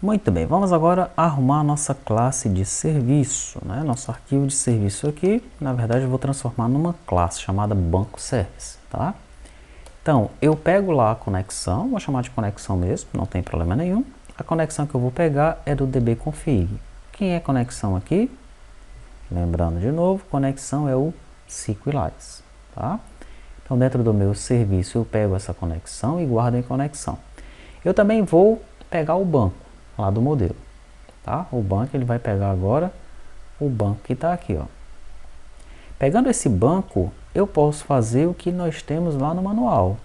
Muito bem, vamos agora arrumar a nossa classe de serviço, né? Nosso arquivo de serviço aqui, na verdade eu vou transformar numa classe chamada banco service, tá? Então, eu pego lá a conexão, vou chamar de conexão mesmo, não tem problema nenhum. A conexão que eu vou pegar é do dbconfig. Quem é conexão aqui? Lembrando de novo, conexão é o SQLite, tá? Então, dentro do meu serviço, eu pego essa conexão e guardo em conexão. Eu também vou pegar o banco lá do modelo, tá? O banco, ele vai pegar agora o banco que está aqui, ó. Pegando esse banco, eu posso fazer o que nós temos lá no manual,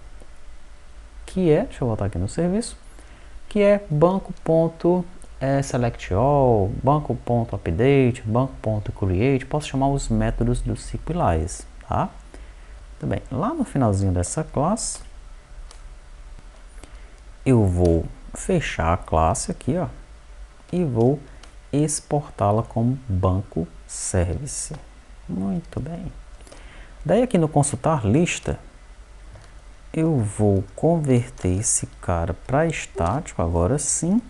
que é, deixa eu voltar aqui no serviço, que é banco.select all, banco.update, banco.create, posso chamar os métodos do SQLite, tá? Muito bem, lá no finalzinho dessa classe, eu vou fechar a classe aqui, ó, e vou exportá-la como banco service. Muito bem. Daí aqui no consultar lista, eu vou converter esse cara para estático, agora sim,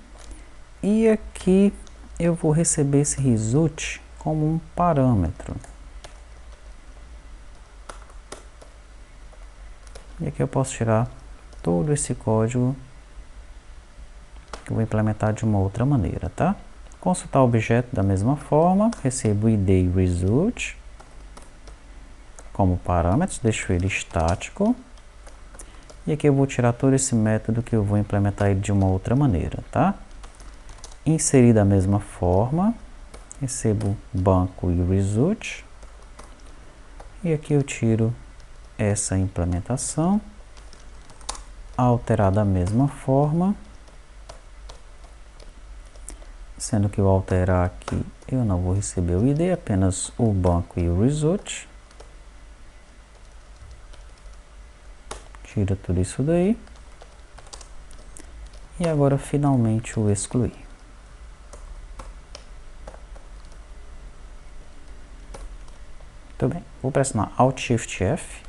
e aqui eu vou receber esse result como um parâmetro. E aqui eu posso tirar todo esse código que eu vou implementar de uma outra maneira, tá? Consultar o objeto da mesma forma, recebo id e result como parâmetros, deixo ele estático. E aqui eu vou tirar todo esse método que eu vou implementar ele de uma outra maneira, tá? Inserir da mesma forma, recebo banco e result. E aqui eu tiro essa implementação, alterar da mesma forma, sendo que eu alterar aqui eu não vou receber o id, apenas o banco e o result. Tira tudo isso daí. E agora finalmente o excluir. Muito bem, vou pressionar Alt Shift F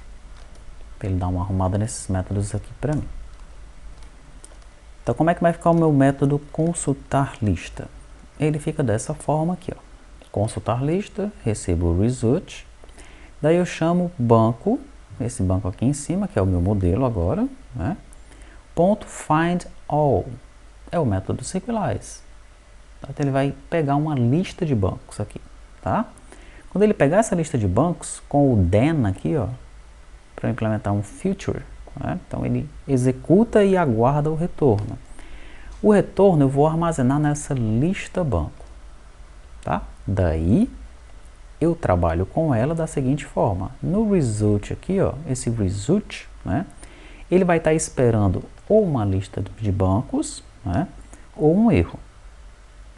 para ele dar uma arrumada nesses métodos aqui para mim. Então, como é que vai ficar o meu método consultar lista? Ele fica dessa forma aqui, ó. Consultar lista, recebo o result, daí eu chamo banco, esse banco aqui em cima, que é o meu modelo agora, né? Ponto find all, é o método SQLite. Então, ele vai pegar uma lista de bancos aqui, tá? Quando ele pegar essa lista de bancos, com o then aqui, ó, para implementar um future, né? Então ele executa e aguarda o retorno. O retorno eu vou armazenar nessa lista banco, tá? Daí eu trabalho com ela da seguinte forma: no result aqui, ó, esse result, né? Ele vai estar esperando ou uma lista de bancos, né? Ou um erro,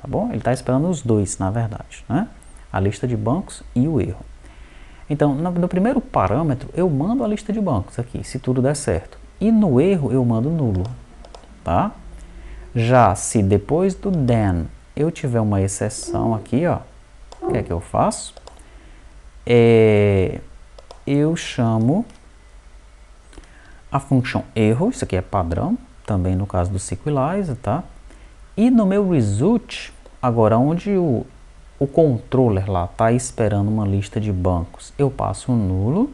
tá bom? Ele está esperando os dois, na verdade, né? A lista de bancos e o erro. Então, no primeiro parâmetro, eu mando a lista de bancos aqui, se tudo der certo. E no erro, eu mando nulo, tá? Já se depois do then eu tiver uma exceção aqui, ó, o que é que eu faço? Eu chamo a função erro, isso aqui é padrão, também no caso do SQLite, tá? E no meu result, agora onde o controller lá está esperando uma lista de bancos, eu passo um nulo,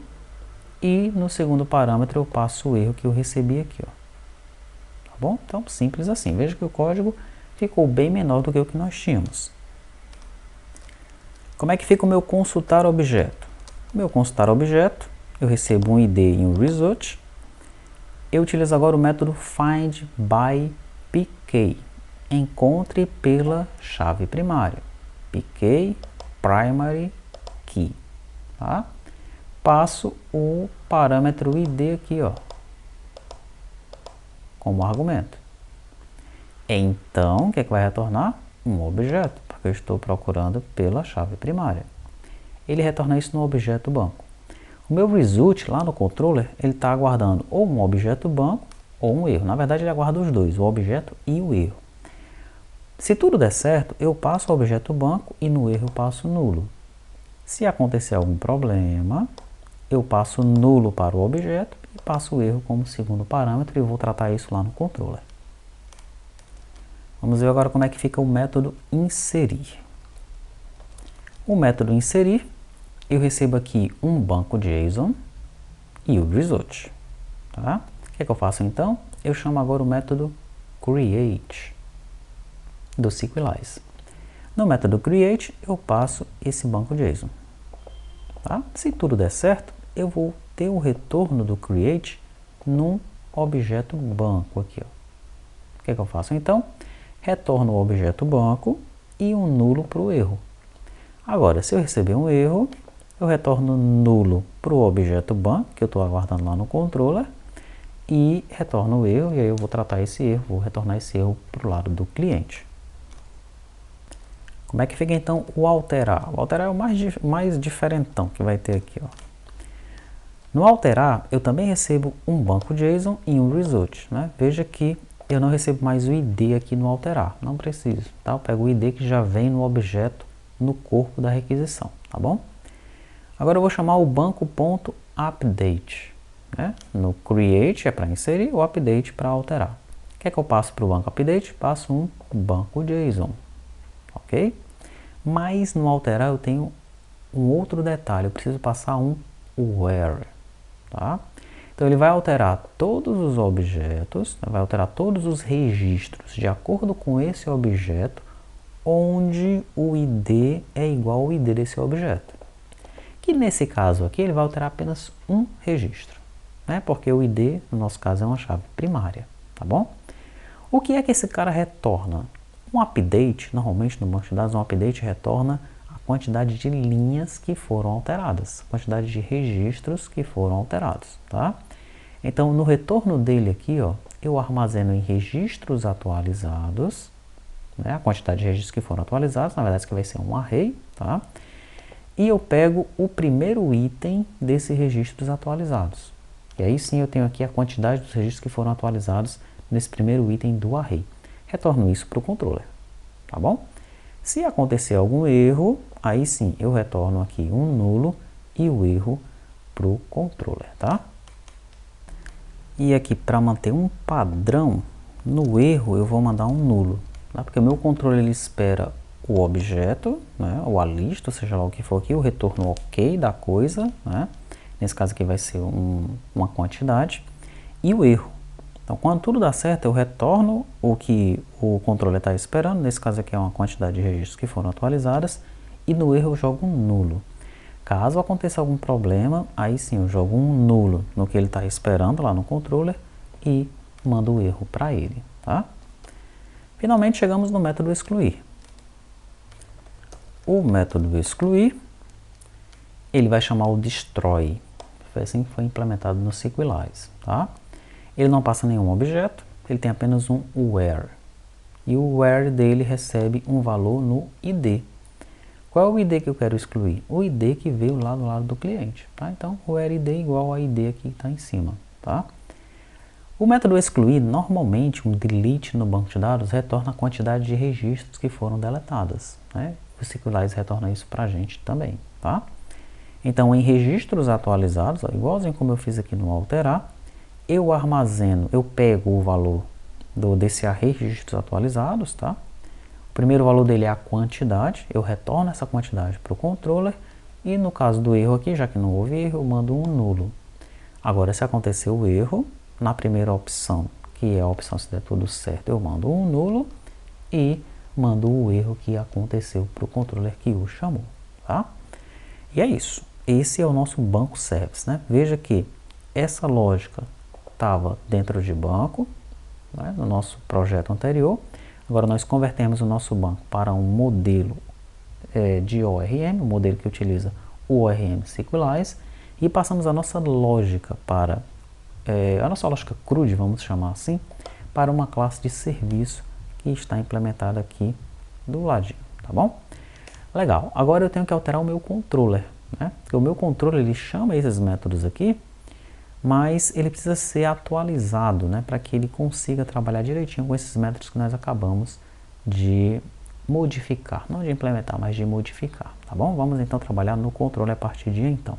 e no segundo parâmetro eu passo o erro que eu recebi aqui, ó. Tá bom? Então, simples assim. Veja que o código ficou bem menor do que o que nós tínhamos. Como é que fica o meu consultar objeto? O meu consultar objeto, eu recebo um id e um result. Eu utilizo agora o método find by pk, encontre pela chave primária. pk primary key, tá? Passo o parâmetro id aqui, ó, como argumento. Então, o que é que vai retornar? Um objeto, porque eu estou procurando pela chave primária. Ele retorna isso no objeto banco. O meu result lá no controller, ele está aguardando ou um objeto banco ou um erro. Na verdade, ele aguarda os dois, o objeto e o erro. Se tudo der certo, eu passo o objeto banco e no erro eu passo nulo. Se acontecer algum problema, eu passo nulo para o objeto e passo o erro como segundo parâmetro e vou tratar isso lá no controller. Vamos ver agora como é que fica o método inserir. O método inserir, eu recebo aqui um banco JSON e o result. Tá? O que é que eu faço então? Eu chamo agora o método create do SQLize. No método create, eu passo esse banco JSON. Tá? Se tudo der certo, eu vou ter o retorno do create num objeto banco aqui. Ó. O que é que eu faço então? Retorno o objeto banco e um nulo para o erro. Agora, se eu receber um erro, eu retorno nulo para o objeto banco, que eu estou aguardando lá no controller, e retorno o erro, e aí eu vou tratar esse erro, vou retornar esse erro para o lado do cliente. Como é que fica então o alterar? O alterar é o mais diferentão que vai ter aqui. Ó. No alterar, eu também recebo um banco JSON e um result. Né? Veja que eu não recebo mais o ID aqui no alterar, não preciso. Tá? Eu pego o ID que já vem no objeto, no corpo da requisição. Tá bom? Agora eu vou chamar o banco.update. Né? No create é para inserir, o update para alterar. O que é que eu passo para o banco update? Passo um banco JSON. Ok? Mas no alterar eu tenho um outro detalhe, eu preciso passar um where. Tá? Então ele vai alterar todos os objetos, vai alterar todos os registros de acordo com esse objeto, onde o ID é igual ao ID desse objeto. Que nesse caso aqui ele vai alterar apenas um registro, né? Porque o ID, no nosso caso, é uma chave primária, tá bom? O que é que esse cara retorna? Um update, normalmente no banco de dados, um update retorna a quantidade de linhas que foram alteradas, a quantidade de registros que foram alterados, tá? Então, no retorno dele aqui, ó, eu armazeno em registros atualizados, né, a quantidade de registros que foram atualizados, na verdade, isso aqui vai ser um array, tá? E eu pego o primeiro item desses registros atualizados. E aí sim eu tenho aqui a quantidade dos registros que foram atualizados nesse primeiro item do array. Retorno isso para o controller, tá bom? Se acontecer algum erro, aí sim eu retorno aqui um nulo e o erro para o controller, tá? E aqui para manter um padrão, no erro eu vou mandar um nulo, tá? Porque o meu controller ele espera o objeto, né, ou a lista, seja lá o que for aqui, o retorno ok da coisa, né? Nesse caso aqui vai ser uma quantidade, e o erro. Então, quando tudo dá certo, eu retorno o que o controller está esperando, nesse caso aqui é uma quantidade de registros que foram atualizadas, e no erro eu jogo um nulo. Caso aconteça algum problema, aí sim eu jogo um nulo no que ele está esperando lá no controller e mando o erro para ele, tá? Finalmente chegamos no método excluir. O método excluir, ele vai chamar o destroy. Foi assim que foi implementado no SQLize, tá? Ele não passa nenhum objeto, ele tem apenas um where. E o where dele recebe um valor no ID. Qual é o ID que eu quero excluir? O ID que veio lá do lado do cliente, tá? Então, o where ID é igual ao ID aqui que está em cima, tá? O método excluir, normalmente, um delete no banco de dados retorna a quantidade de registros que foram deletadas, né? O SQLize retorna isso para a gente também, tá? Então, em registros atualizados, ó, igualzinho como eu fiz aqui no alterar, eu armazeno, eu pego o valor desse array registros atualizados, tá? O primeiro valor dele é a quantidade, eu retorno essa quantidade para o controller, e no caso do erro aqui, já que não houve erro, eu mando um nulo. Agora, se acontecer o erro, na primeira opção, que é a opção se der tudo certo, eu mando um nulo e mando o erro que aconteceu para o controller que o chamou, tá? E é isso. Esse é o nosso banco service, né? Veja que essa lógica estava dentro de banco, né, no nosso projeto anterior. Agora nós convertemos o nosso banco para um modelo de ORM, um modelo que utiliza o ORM SQLize, e passamos a nossa lógica para, a nossa lógica CRUD, vamos chamar assim, para uma classe de serviço que está implementada aqui do ladinho, tá bom? Legal, agora eu tenho que alterar o meu controller, né? Porque o meu controller ele chama esses métodos aqui, mas ele precisa ser atualizado, né? Para que ele consiga trabalhar direitinho com esses métodos que nós acabamos de modificar, não de implementar, mas de modificar, tá bom? Vamos então trabalhar no controller a partir de então.